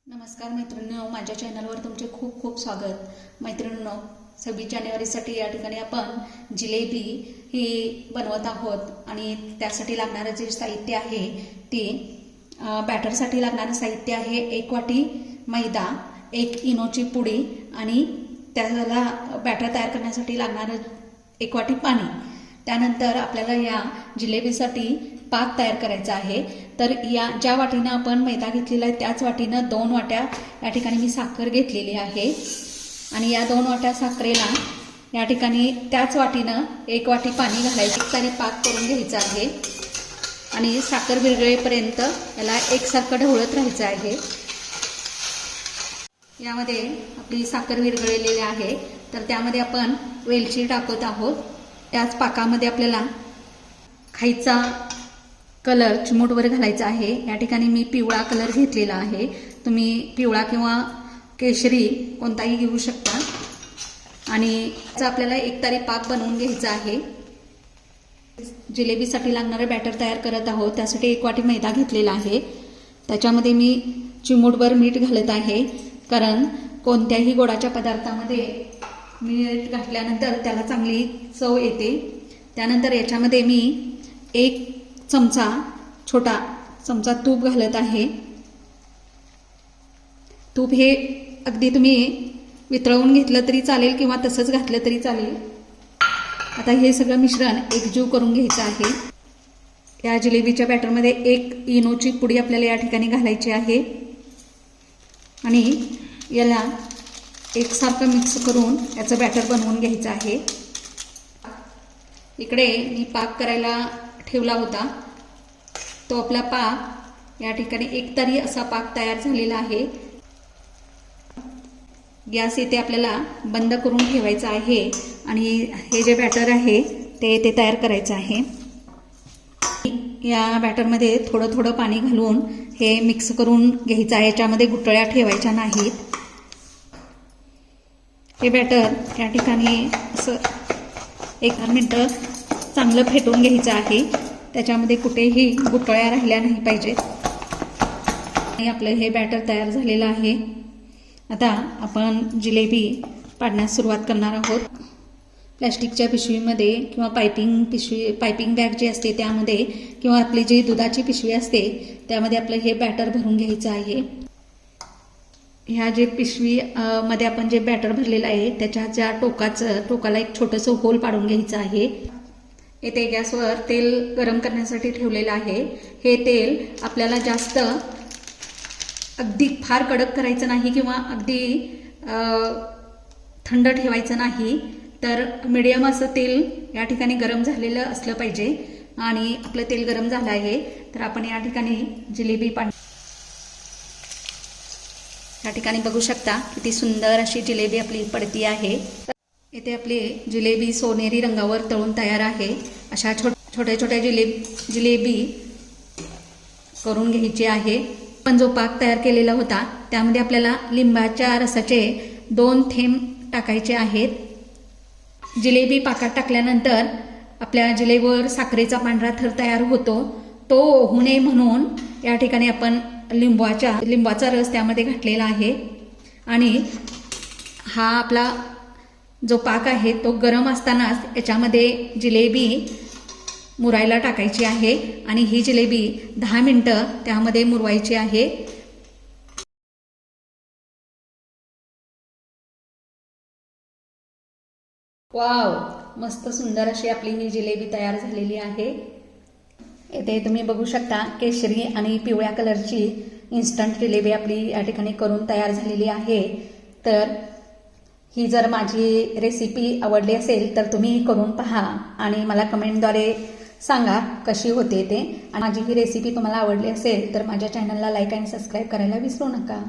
नमस्कार मैत्रिणींनो, माझ्या चॅनलवर तुमचे खूप खूप स्वागत। मैत्रिणींनो, 26 जानेवारीसाठी या ठिकाणी आपण जिलेबी ही बनवत आहोत आणि त्यासाठी लागणारे जे साहित्य आहे ते बॅटरसाठी लागणारे साहित्य आहे 1 वाटी मैदा, 1 इनोची पुडी आणि त्याला बॅटर तयार करण्यासाठी लागणारे 1 वाटी पाणी। त्यानंतर आपल्याला या जिलेबीसाठी पाक तयार करायचा आहे। तर या ज्या वाटीनं आपण मैदा घेतलेला आहे त्याच वाटीनं 2 वाट्या या ठिकाणी मी साखर घेतलेली आहे आणि या 2 वाट्या साखरेला या ठिकाणी त्याच वाटीनं 1 वाटी पाणी घालायचं आणि पाक करून घ्यायचा आहे आणि साखर विरघळेपर्यंत याला एकसारखं ढवळत राहायचं आहे। यामध्ये आपली साखर विरघळलेली आहे तर त्यामध्ये आपण वेलची टाकत आहोत। त्याच पाकामध्ये आपल्याला खायचा कलर चिमूटभर घालायचा आहे। या ठिकाणी मी पिवळा कलर घेतलेला आहे, तुम्ही पिवळा किंवा केशरी कोणताही घेऊ शकता आणि याचा आपल्याला एकतारी पाक बनवून घ्यायचा आहे। जिलेबीसाठी लागणारे बॅटर तयार करत आहोत। त्यासाठी 1 वाटी मैदा घेतलेला आहे, त्याच्यामध्ये मी चिमूटभर मीठ घालत आहे, कारण कोणत्याही गोडाच्या पदार्थामध्ये मीठ घातल्यानंतर त्याला चांगली चव येते। त्यानंतर याच्यामध्ये मी 1 छोटा चमचा तूप घालत आहे। तूप हे अगदी तुम्ही वितळवून घेतलं तरी चालेल किंवा तसंच घातलं तरी चालेल। आता हे सगळं मिश्रण एकजीव करून घ्यायचं आहे। या जिलेबीच्या बॅटरमध्ये 1 इनोची पुडी आपल्याला या ठिकाणी घालायची आहे आणि याला एकसारखं मिक्स करून याचं बॅटर बनवून घ्यायचं आहे। इकडे मी पाक करायला ठेवला होता, तो आपला पाक या ठिकाणी एकतारी असा पाक तयार झालेला आहे। गॅस इथे आपल्याला बंद करून ठेवायचा आहे आणि हे जे बॅटर आहे ते तयार करायचं आहे। या बॅटरमध्ये थोडं थोडं पाणी घालून हे मिक्स करून घ्यायचं आहे, याच्यामध्ये गुठळ्या ठेवायच्या नाहीत। हे बॅटर या ठिकाणी असं 1 मिनिटं चांगलं फेटून घ्यायचं आहे, त्याच्यामध्ये कुठेही गुठळ्या राहिल्या नाही पाहिजेत। आणि आपलं हे बॅटर तयार झालेलं आहे। आता आपण जिलेबी पाडण्यास सुरुवात करणार आहोत। प्लॅस्टिकच्या पिशवीमध्ये किंवा पायपिंग बॅग जी असते त्यामध्ये किंवा आपली जी दुधाची पिशवी असते त्यामध्ये आपलं हे बॅटर भरून घ्यायचं आहे। ह्या जे पिशवी मध्ये आपण जे बॅटर भरलेलं आहे त्याच्या ज्या टोकाला एक छोटंसं होल पाडून घ्यायचं आहे। येथे गॅसवर तेल गरम करण्यासाठी ठेवलेलं आहे। हे तेल आपल्याला जास्त अगदी फार कडक करायचं नाही किंवा अगदी थंड ठेवायचं नाही, तर मीडियम असं तेल या ठिकाणी गरम झालेलं असलं पाहिजे। आणि आपलं तेल गरम झालं आहे तर आपण या ठिकाणी जिलेबी या ठिकाणी बघू शकता किती सुंदर अशी जिलेबी आपली पडती आहे। इथे आपली जिलेबी सोनेरी रंगावर तळून तयार आहे। अशा छोट्या छोट्या जिलेबी करून घ्यायची आहे। पण जो पाक तयार केलेला होता त्यामध्ये आपल्याला लिंबाच्या रसाचे 2 थेंब टाकायचे आहेत। जिलेबी पाकात टाकल्यानंतर आपल्या जिलेबीवर साखरेचा पांढरा थर तयार होतो, तो होऊ नये म्हणून या ठिकाणी आपण लिंबाचा रस त्यामध्ये घातलेला आहे। आणि हा आपला जो पाक आहे तो गरम असतानाच याच्यामध्ये जिलेबी मुरायला टाकायची आहे आणि ही जिलेबी 10 मिनिटं त्यामध्ये मुरवायची आहे। वाव, मस्त सुंदर अशी आपली ही जिलेबी तयार झालेली आहे। इथे तुम्ही बघू शकता केशरी आणि पिवळ्या कलरची इन्स्टंट जिलेबी आपली या ठिकाणी करून तयार झालेली आहे। तर ही जर माझी रेसिपी आवडली असेल तर तुम्ही करून पहा आणि मला कमेंटद्वारे सांगा कशी होते ते। आणि माझी ही रेसिपी तुम्हाला आवडली असेल तर माझ्या चॅनलला लाईक आणि सबस्क्राईब करायला विसरू नका।